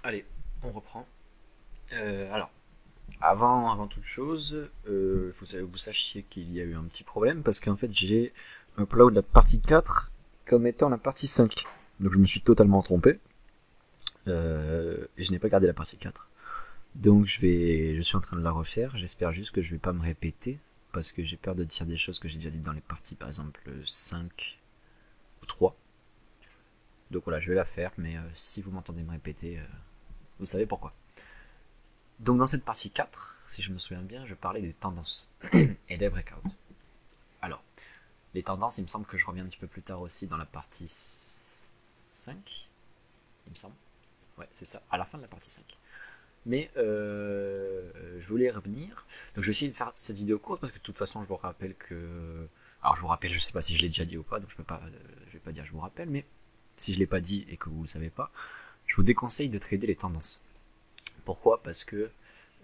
Allez, on reprend. Alors, avant toute chose, faut que vous sachiez qu'il y a eu un petit problème parce qu'en fait j'ai upload la partie 4 comme étant la partie 5. Donc je me suis totalement trompé et je n'ai pas gardé la partie 4. Donc je suis en train de la refaire. J'espère juste que je vais pas me répéter parce que j'ai peur de dire des choses que j'ai déjà dites dans les parties, par exemple 5 ou 3. Donc voilà, je vais la faire, mais si vous m'entendez me répéter, vous savez pourquoi. Donc dans cette partie 4, si je me souviens bien, je parlais des tendances et des breakouts. Alors, les tendances, il me semble que je reviens un petit peu plus tard aussi dans la partie 5, il me semble. Ouais, c'est ça, à la fin de la partie 5. Mais je voulais revenir. Donc je vais essayer de faire cette vidéo courte parce que de toute façon je vous rappelle que... Alors je vous rappelle, je sais pas si je l'ai déjà dit ou pas, donc je vais pas dire je vous rappelle, mais si je l'ai pas dit et que vous le savez pas, je vous déconseille de trader les tendances. Pourquoi? Parce que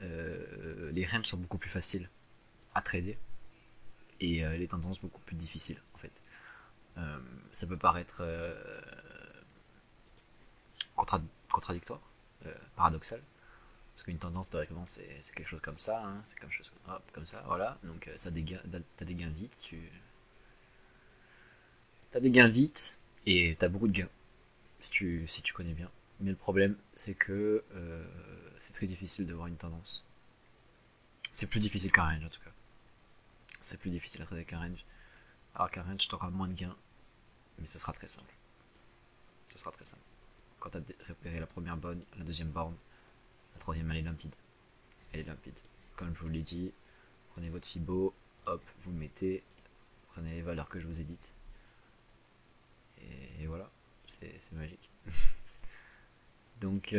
les ranges sont beaucoup plus faciles à trader et les tendances beaucoup plus difficiles en fait. Ça peut paraître contradictoire, paradoxal, parce qu'une tendance théoriquement c'est quelque chose comme ça, hein, c'est quelque chose comme ça, voilà. Donc t'as des gains vite, t'as des gains vite et t'as beaucoup de gains si tu connais bien. Mais le problème c'est que c'est très difficile de voir une tendance. C'est plus difficile qu'un range en tout cas. C'est plus difficile à trader qu'un range. Alors qu'un range t'auras moins de gains, mais ce sera très simple. Ce sera très simple. Quand tu as repéré la première bonne, la deuxième borne, la troisième elle est limpide. Elle est limpide. Comme je vous l'ai dit, prenez votre Fibo, hop, vous le mettez, prenez les valeurs que je vous ai dites. Et voilà, c'est magique. Donc,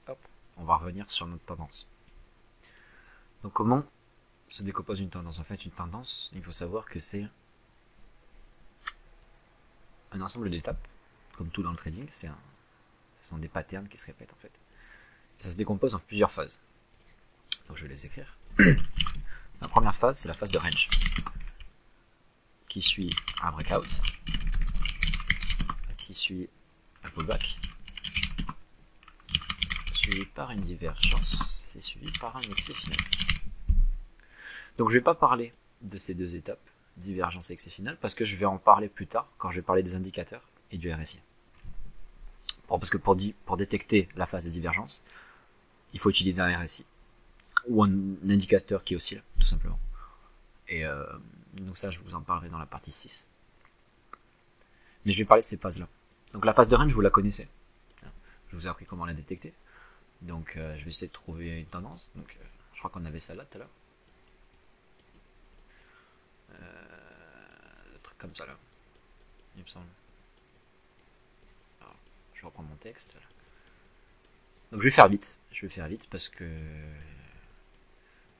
hop, on va revenir sur notre tendance. Donc comment se décompose une tendance? En fait, une tendance, il faut savoir que c'est un ensemble d'étapes, comme tout dans le trading, ce sont des patterns qui se répètent en fait. Ça se décompose en plusieurs phases. Donc je vais les écrire. La première phase, c'est la phase de range, qui suit un breakout, qui suit un pullback, suivi par une divergence, et suivi par un excès final. Donc je ne vais pas parler de ces deux étapes, divergence et excès final, parce que je vais en parler plus tard, quand je vais parler des indicateurs et du RSI. Parce que pour détecter la phase de divergence, il faut utiliser un RSI, ou un indicateur qui oscille, tout simplement. Et donc ça, je vous en parlerai dans la partie 6. Mais je vais parler de ces phases-là. Donc la phase de range, vous la connaissez. Je vous ai appris comment la détecter. Donc je vais essayer de trouver une tendance. Donc je crois qu'on avait ça là tout à l'heure. Un truc comme ça là. Il me semble. Alors, je reprends mon texte. Là. Donc je vais faire vite. Je vais faire vite parce que...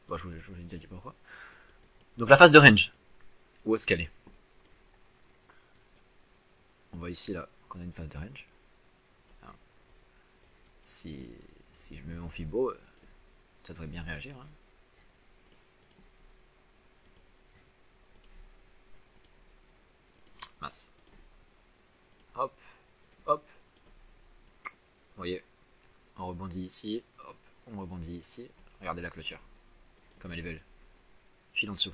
Bon, je vous ai déjà dit pourquoi. Donc la phase de range. Où est-ce qu'elle est? On voit ici là qu'on a une phase de range. Alors, si je mets mon Fibo, ça devrait bien réagir. Hein. Mince. Hop, hop. Vous voyez, on rebondit ici, hop, on rebondit ici. Regardez la clôture, comme elle est belle. File en dessous.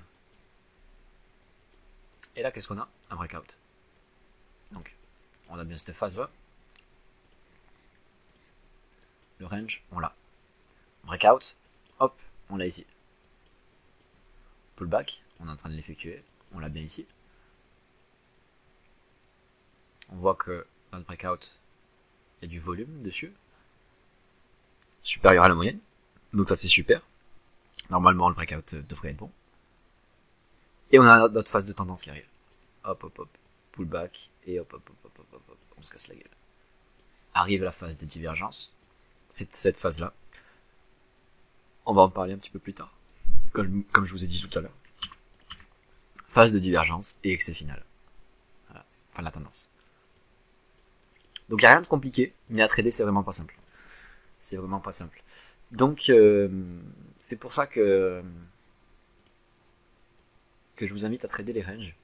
Et là, qu'est-ce qu'on a? Un breakout. Donc, on a bien cette phase-là. Le range, on l'a. Breakout, hop, on l'a ici. Pullback, on est en train de l'effectuer, on l'a bien ici. On voit que dans le breakout, il y a du volume dessus, supérieur à la moyenne, donc ça c'est super. Normalement, le breakout devrait être bon. Et on a notre phase de tendance qui arrive. Hop, hop, hop, pullback, et hop, hop, hop, hop, hop, hop, hop, on se casse la gueule. Arrive la phase de divergence, c'est cette phase-là. On va en parler un petit peu plus tard, comme je vous ai dit tout à l'heure. Phase de divergence et excès final. Voilà, fin de la tendance. Donc il n'y a rien de compliqué, mais à trader c'est vraiment pas simple. C'est vraiment pas simple. Donc c'est pour ça que je vous invite à trader les ranges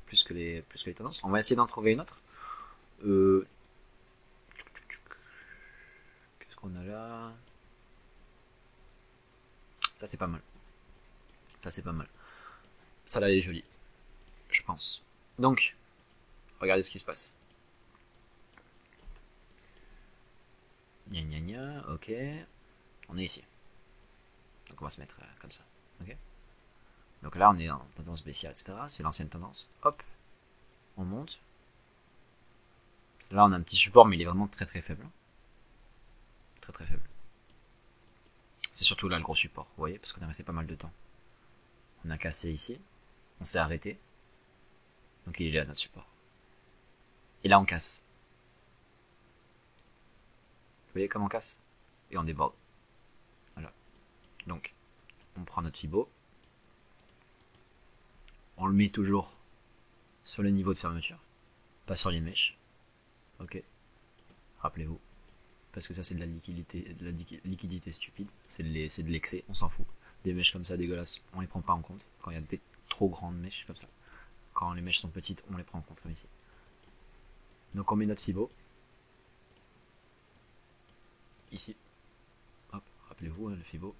plus que les tendances. On va essayer d'en trouver une autre. Ça c'est pas mal. Ça c'est pas mal. Ça là elle est jolie. Je pense. Donc, regardez ce qui se passe. Gna gna gna, ok. On est ici. Donc on va se mettre comme ça. Ok. Donc là on est en tendance baissière, etc. C'est l'ancienne tendance. Hop. On monte. Là on a un petit support mais il est vraiment très très faible. Très très faible. C'est surtout là le gros support, vous voyez, parce qu'on est resté pas mal de temps. On a cassé ici. On s'est arrêté. Donc il est là notre support. Et là on casse. Vous voyez comme on casse? Et on déborde. Voilà. Donc, on prend notre Fibo. On le met toujours sur le niveau de fermeture. Pas sur les mèches. Ok. Rappelez-vous. Parce que ça c'est de la liquidité stupide. C'est de l'excès, on s'en fout. Des mèches comme ça dégueulasses, on les prend pas en compte. Quand il y a des trop grandes mèches comme ça. Quand les mèches sont petites, on les prend en compte comme ici. Donc on met notre Fibo. Ici. Hop, rappelez-vous, le Fibo.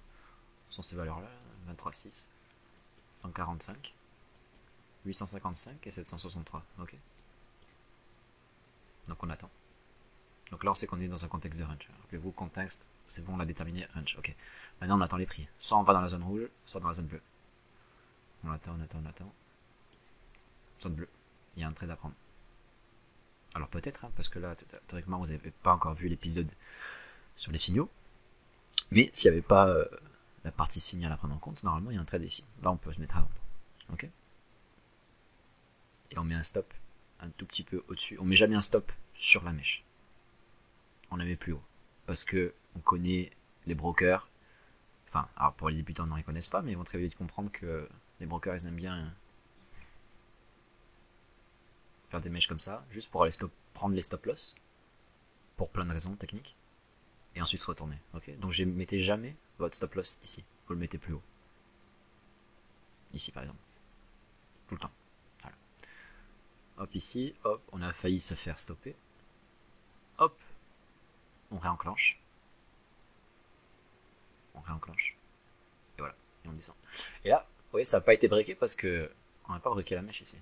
Sont ces valeurs-là, 23,6, 145, 855 et 763. Ok. Donc on attend. Donc là on sait qu'on est dans un contexte de range. Rappelez-vous, contexte, c'est bon, on l'a déterminé, range. Ok. Maintenant on attend les prix. Soit on va dans la zone rouge, soit dans la zone bleue. On attend. Zone bleue. Il y a un trade à prendre. Alors peut-être, hein, parce que là, théoriquement, vous n'avez pas encore vu l'épisode sur les signaux. Mais s'il n'y avait pas la partie signal à prendre en compte, normalement il y a un trade ici. Là on peut se mettre à vendre. Ok. Et on met un stop un tout petit peu au-dessus. On met jamais un stop sur la mèche. On la met plus haut. Parce que on connaît les brokers. Enfin, alors pour les débutants, non, ils connaissent pas, mais ils vont très vite comprendre que les brokers, ils aiment bien faire des mèches comme ça, juste pour aller prendre les stop loss, pour plein de raisons techniques, et ensuite se retourner. Ok. Donc mettez jamais votre stop loss ici. Vous le mettez plus haut. Ici par exemple. Tout le temps. Voilà. Hop ici, hop, on a failli se faire stopper. Hop, on réenclenche. Et voilà, et on descend. Et là, vous voyez, ça n'a pas été breaké parce que on n'a pas breaké la mèche ici.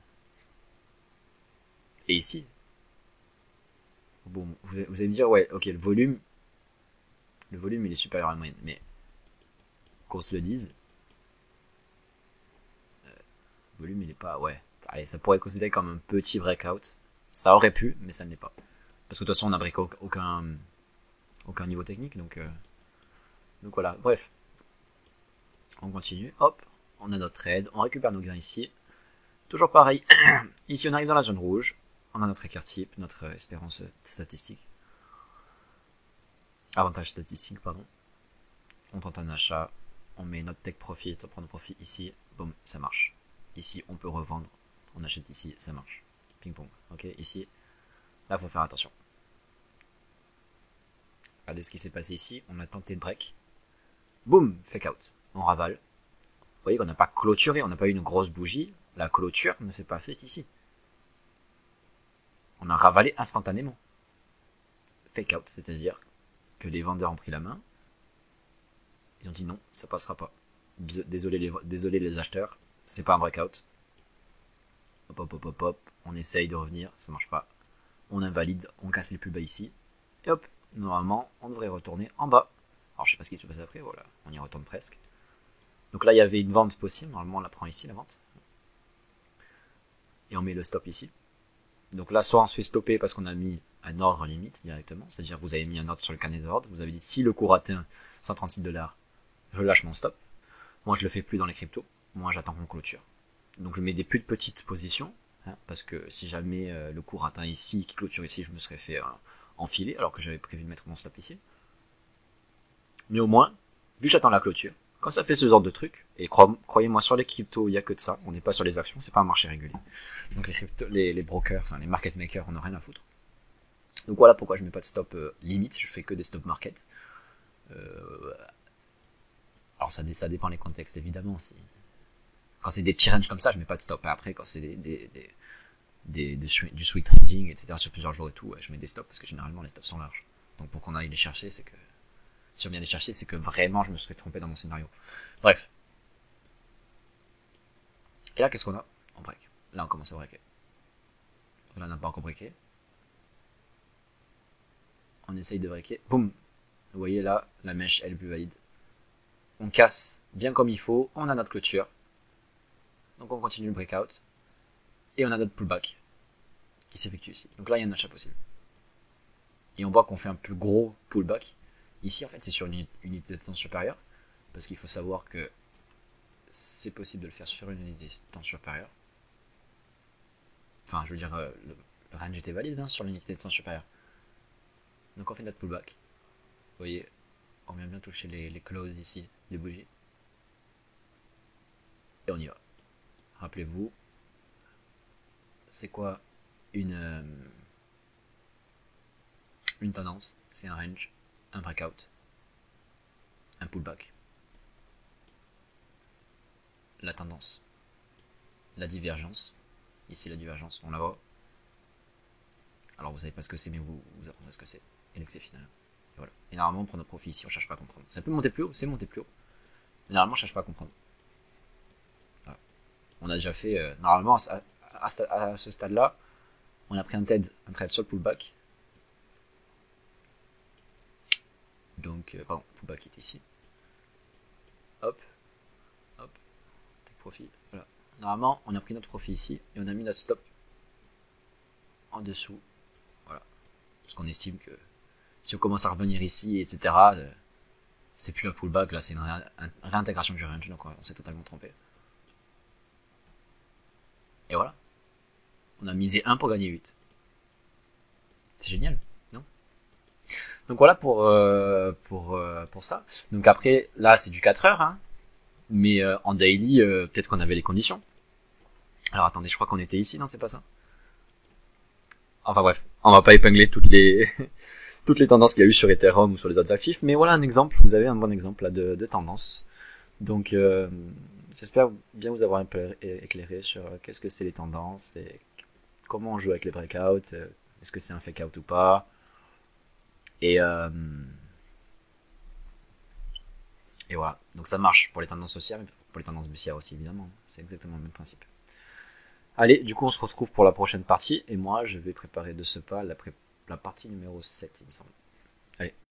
Et ici, bon, vous allez me dire, ouais, ok, le volume il est supérieur à la moyenne, mais qu'on se le dise, le volume il est pas, ouais, allez, ça pourrait être considéré comme un petit breakout, ça aurait pu, mais ça ne l'est pas. Parce que de toute façon on n'a breaké aucun niveau technique, donc voilà, bref. On continue, hop, on a notre trade, on récupère nos gains ici. Toujours pareil, ici on arrive dans la zone rouge, on a notre écart type, notre espérance statistique. Avantage statistique, pardon. On tente un achat, on met notre take profit, on prend notre profit ici, boum, ça marche. Ici on peut revendre, on achète ici, ça marche. Ping pong, ok, ici, là faut faire attention. Regardez ce qui s'est passé ici, on a tenté de break. Boum, fake out, on ravale. Vous voyez qu'on n'a pas clôturé, on n'a pas eu une grosse bougie, la clôture ne s'est pas faite ici. On a ravalé instantanément. Fake out, c'est-à-dire que les vendeurs ont pris la main, ils ont dit non, ça passera pas. Désolé les acheteurs, c'est pas un breakout. Hop, on essaye de revenir, ça marche pas. On invalide, on casse les plus bas ici, et hop, normalement, on devrait retourner en bas. Alors je sais pas ce qui se passe après, voilà, on y retourne presque. Donc là, il y avait une vente possible, normalement on la prend ici, la vente. Et on met le stop ici. Donc là, soit on se fait stopper parce qu'on a mis un ordre limite directement, c'est-à-dire que vous avez mis un ordre sur le carnet d'ordre, vous avez dit si le cours atteint 136$, je lâche mon stop. Moi, je le fais plus dans les cryptos, moi j'attends qu'on clôture. Donc je mets des plus petites positions, hein, parce que si jamais le cours atteint ici, qui clôture ici, je me serais fait enfiler, alors que j'avais prévu de mettre mon stop ici. Mais au moins, vu que j'attends la clôture, quand ça fait ce genre de truc, et croyez-moi, sur les cryptos, il y a que de ça, on n'est pas sur les actions, c'est pas un marché régulier. Donc les brokers, enfin les market makers, on n'a rien à foutre. Donc voilà pourquoi je mets pas de stop limite, je fais que des stop market. Alors ça dépend les contextes évidemment. Quand c'est des petits ranges comme ça, je mets pas de stop. Après, quand c'est du swing trading, etc. sur plusieurs jours et tout, ouais, je mets des stops parce que généralement les stops sont larges. Donc pour qu'on aille les chercher, c'est que Si on vient les chercher, c'est que vraiment je me serais trompé dans mon scénario. Bref. Et là, qu'est-ce qu'on a? On break. Là, on commence à breaker. Là, on n'a pas encore breaké. On essaye de breaker. Boum. Vous voyez là, la mèche, elle est plus valide. On casse bien comme il faut. On a notre clôture. Donc on continue le breakout. Et on a notre pullback qui s'effectue ici. Donc là, il y a un achat possible. Et on voit qu'on fait un plus gros pullback. Ici, en fait, c'est sur une unité de temps supérieure. Parce qu'il faut savoir que c'est possible de le faire sur une unité de temps supérieure. Enfin, je veux dire, le range était valide hein, sur l'unité de temps supérieure. Donc on fait notre pullback. Vous voyez, on vient bien toucher les closes ici des bougies. Et on y va. Rappelez-vous, c'est quoi une tendance? C'est un range, un breakout, un pullback. La tendance, la divergence. Ici la divergence, on la voit. Alors vous savez pas ce que c'est, mais vous apprenez ce que c'est. Et l'excès final. Et voilà. Et normalement on prend nos profits ici, on cherche pas à comprendre. Ça peut monter plus haut, c'est monter plus haut. Mais normalement on cherche pas à comprendre. Voilà. On a déjà fait, normalement à ce stade-là, on a pris un trade sur le pullback. Donc, pardon, le pullback est ici. Hop, hop, take profit, voilà. Normalement, on a pris notre profit ici et on a mis notre stop en dessous. Voilà. Parce qu'on estime que si on commence à revenir ici, etc., c'est plus un pullback, là c'est une réintégration du range, donc on s'est totalement trompé. Et voilà. On a misé 1 pour gagner 8. C'est génial, non? Donc voilà pour ça. Donc après, là c'est du 4 heures, hein. Mais en daily, peut-être qu'on avait les conditions. Alors attendez, je crois qu'on était ici, non c'est pas ça? Enfin bref, on va pas épingler toutes les toutes les tendances qu'il y a eu sur Ethereum ou sur les autres actifs, mais voilà un exemple, vous avez un bon exemple là de tendance. Donc j'espère bien vous avoir un peu éclairé sur qu'est-ce que c'est les tendances et comment on joue avec les breakouts, est-ce que c'est un fake out ou pas. Et voilà, donc ça marche pour les tendances haussières, mais pour les tendances baissières aussi évidemment, c'est exactement le même principe. Allez, du coup on se retrouve pour la prochaine partie, et moi je vais préparer de ce pas la partie numéro 7 il me semble. Allez.